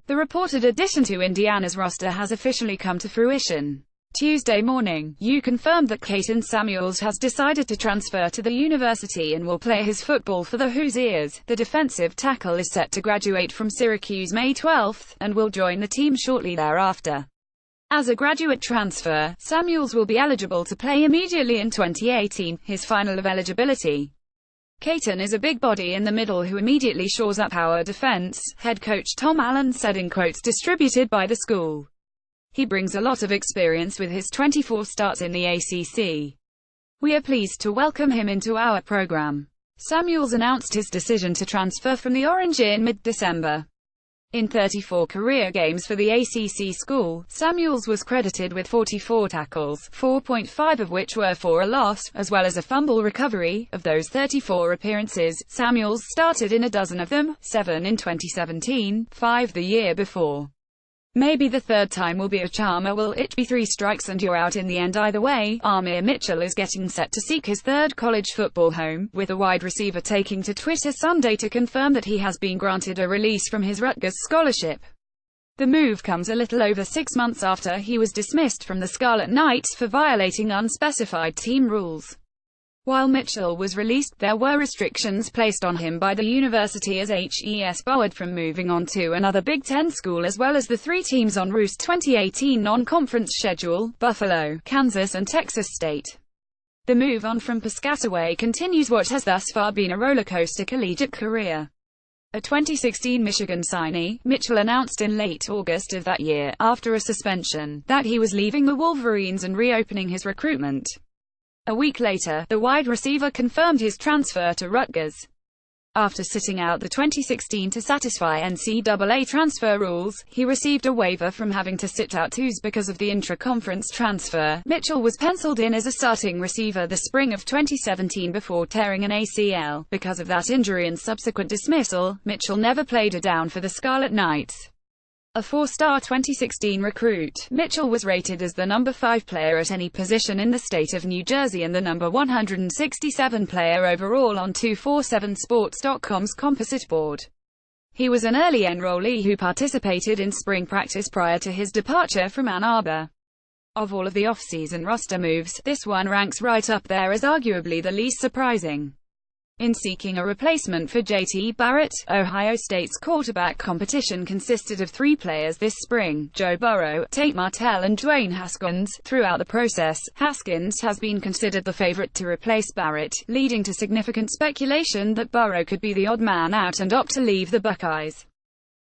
The reported addition to Indiana's roster has officially come to fruition. Tuesday morning, U confirmed that Kayton Samuels has decided to transfer to the university and will play his football for the Hoosiers. The defensive tackle is set to graduate from Syracuse May 12, and will join the team shortly thereafter. As a graduate transfer, Samuels will be eligible to play immediately in 2018, his final of eligibility. Kayton is a big body in the middle who immediately shores up our defense, head coach Tom Allen said in quotes distributed by the school. He brings a lot of experience with his 24 starts in the ACC. We are pleased to welcome him into our program. Samuels announced his decision to transfer from the Orange in mid-December. In 34 career games for the ACC school, Samuels was credited with 44 tackles, 4.5 of which were for a loss, as well as a fumble recovery. Of those 34 appearances, Samuels started in a dozen of them, 7 in 2017, 5 the year before. Maybe the third time will be a charm, or will it be 3 strikes and you're out in the end? Either way, Amir Mitchell is getting set to seek his third college football home, with a wide receiver taking to Twitter Sunday to confirm that he has been granted a release from his Rutgers scholarship. The move comes a little over 6 months after he was dismissed from the Scarlet Knights for violating unspecified team rules. While Mitchell was released, there were restrictions placed on him by the university as HES barred from moving on to another Big Ten school, as well as the 3 teams on Roost's 2018 non-conference schedule: Buffalo, Kansas and Texas State. The move on from Piscataway continues what has thus far been a rollercoaster collegiate career. A 2016 Michigan signee, Mitchell announced in late August of that year, after a suspension, that he was leaving the Wolverines and reopening his recruitment. A week later, the wide receiver confirmed his transfer to Rutgers. After sitting out the 2016 to satisfy NCAA transfer rules, he received a waiver from having to sit out 2s because of the intra-conference transfer. Mitchell was penciled in as a starting receiver the spring of 2017 before tearing an ACL. Because of that injury and subsequent dismissal, Mitchell never played a down for the Scarlet Knights. A 4-star 2016 recruit, Mitchell was rated as the number 5 player at any position in the state of New Jersey and the number 167 player overall on 247sports.com's composite board. He was an early enrollee who participated in spring practice prior to his departure from Ann Arbor. Of all of the off-season roster moves, this one ranks right up there as arguably the least surprising. In seeking a replacement for J.T. Barrett, Ohio State's quarterback competition consisted of 3 players this spring: Joe Burrow, Tate Martell and Dwayne Haskins. Throughout the process, Haskins has been considered the favorite to replace Barrett, leading to significant speculation that Burrow could be the odd man out and opt to leave the Buckeyes.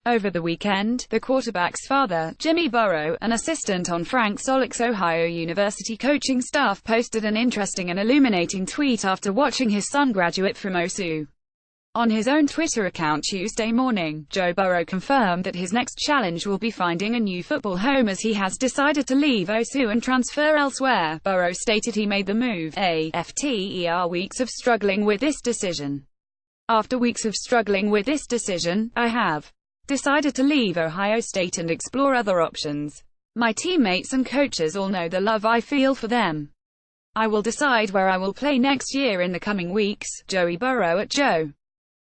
Over the weekend, the quarterback's father, Jimmy Burrow, an assistant on Frank Solik's Ohio University coaching staff, posted an interesting and illuminating tweet after watching his son graduate from OSU. On his own Twitter account Tuesday morning, Joe Burrow confirmed that his next challenge will be finding a new football home, as he has decided to leave OSU and transfer elsewhere. Burrow stated he made the move after weeks of struggling with this decision. After weeks of struggling with this decision, I have decided to leave Ohio State and explore other options. My teammates and coaches all know the love I feel for them. I will decide where I will play next year in the coming weeks. Joey Burrow at Joe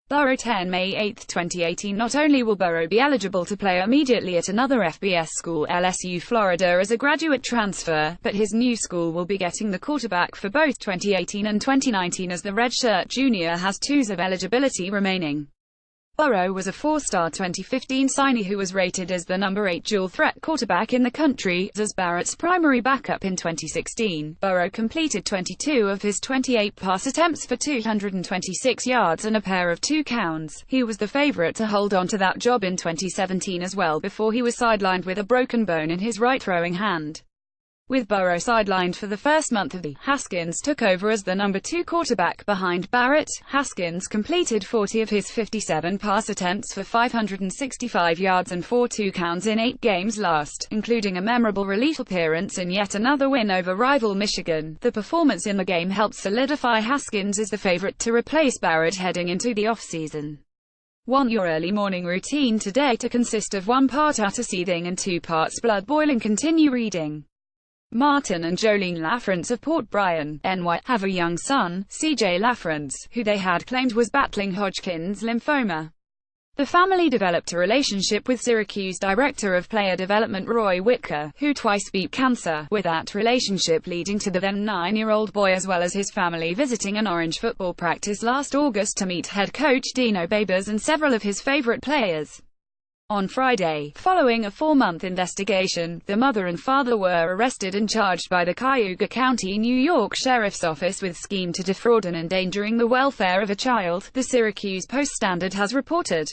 Burrow 10 May 8, 2018. Not only will Burrow be eligible to play immediately at another FBS school, LSU Florida, as a graduate transfer, but his new school will be getting the quarterback for both 2018 and 2019, as the redshirt junior has 2s of eligibility remaining. Burrow was a 4-star 2015 signee who was rated as the number 8 dual-threat quarterback in the country. As Barrett's primary backup in 2016, Burrow completed 22 of his 28 pass attempts for 226 yards and a pair of touchdowns. He was the favorite to hold on to that job in 2017 as well, before he was sidelined with a broken bone in his right throwing hand. With Burrow sidelined for the first month of the, Haskins took over as the number 2 quarterback behind Barrett. Haskins completed 40 of his 57 pass attempts for 565 yards and 4 touchdowns in 8 games last, including a memorable relief appearance in yet another win over rival Michigan. The performance in the game helped solidify Haskins as the favorite to replace Barrett heading into the offseason. Want your early morning routine today to consist of 1 part utter seething and 2 parts blood boiling. Continue reading. Martin and Jolene Lafrance of Port Bryan, NY, have a young son, CJ Lafrance, who they had claimed was battling Hodgkin's lymphoma. The family developed a relationship with Syracuse director of player development Roy Whitaker, who twice beat cancer, with that relationship leading to the then 9-year-old boy as well as his family visiting an Orange football practice last August to meet head coach Dino Babers and several of his favorite players. On Friday, following a 4-month investigation, the mother and father were arrested and charged by the Cuyahoga County, New York Sheriff's Office with scheme to defraud and endangering the welfare of a child, the Syracuse Post-Standard has reported.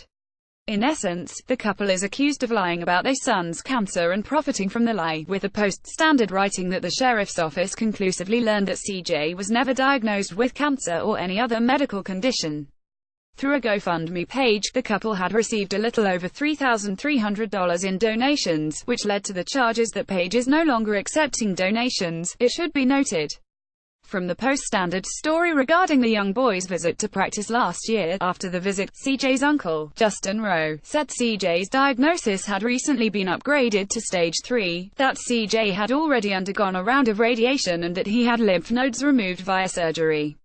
In essence, the couple is accused of lying about their son's cancer and profiting from the lie, with the Post-Standard writing that the sheriff's office conclusively learned that CJ was never diagnosed with cancer or any other medical condition. Through a GoFundMe page, the couple had received a little over $3,300 in donations, which led to the charges. That page is no longer accepting donations, it should be noted. From the Post-Standard story regarding the young boy's visit to practice last year, after the visit, CJ's uncle, Justin Rowe, said CJ's diagnosis had recently been upgraded to stage 3, that CJ had already undergone a round of radiation and that he had lymph nodes removed via surgery.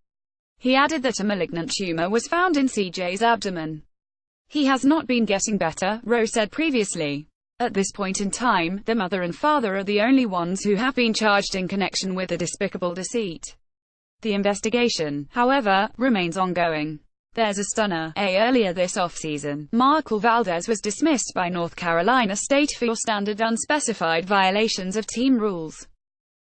He added that a malignant tumor was found in CJ's abdomen. He has not been getting better, Rowe said previously. At this point in time, the mother and father are the only ones who have been charged in connection with the despicable deceit. The investigation, however, remains ongoing. There's a stunner. Earlier this offseason, Markel Valdez was dismissed by North Carolina State for standard unspecified violations of team rules.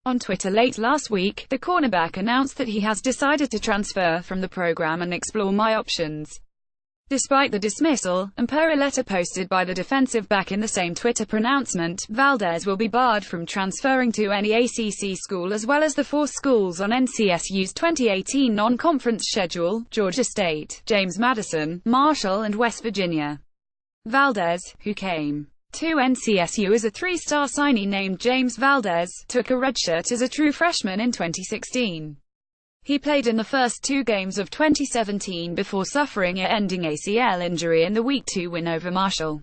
On Twitter late last week, the cornerback announced that he has decided to transfer from the program and explore my options. Despite the dismissal, and per a letter posted by the defensive back in the same Twitter pronouncement, Valdez will be barred from transferring to any ACC school as well as the 4 schools on NCSU's 2018 non-conference schedule: Georgia State, James Madison, Marshall and West Virginia. Valdez, who came to NCSU as a 3-star signee named James Valdez, took a redshirt as a true freshman in 2016. He played in the first 2 games of 2017 before suffering an ending ACL injury in the Week 2 win over Marshall.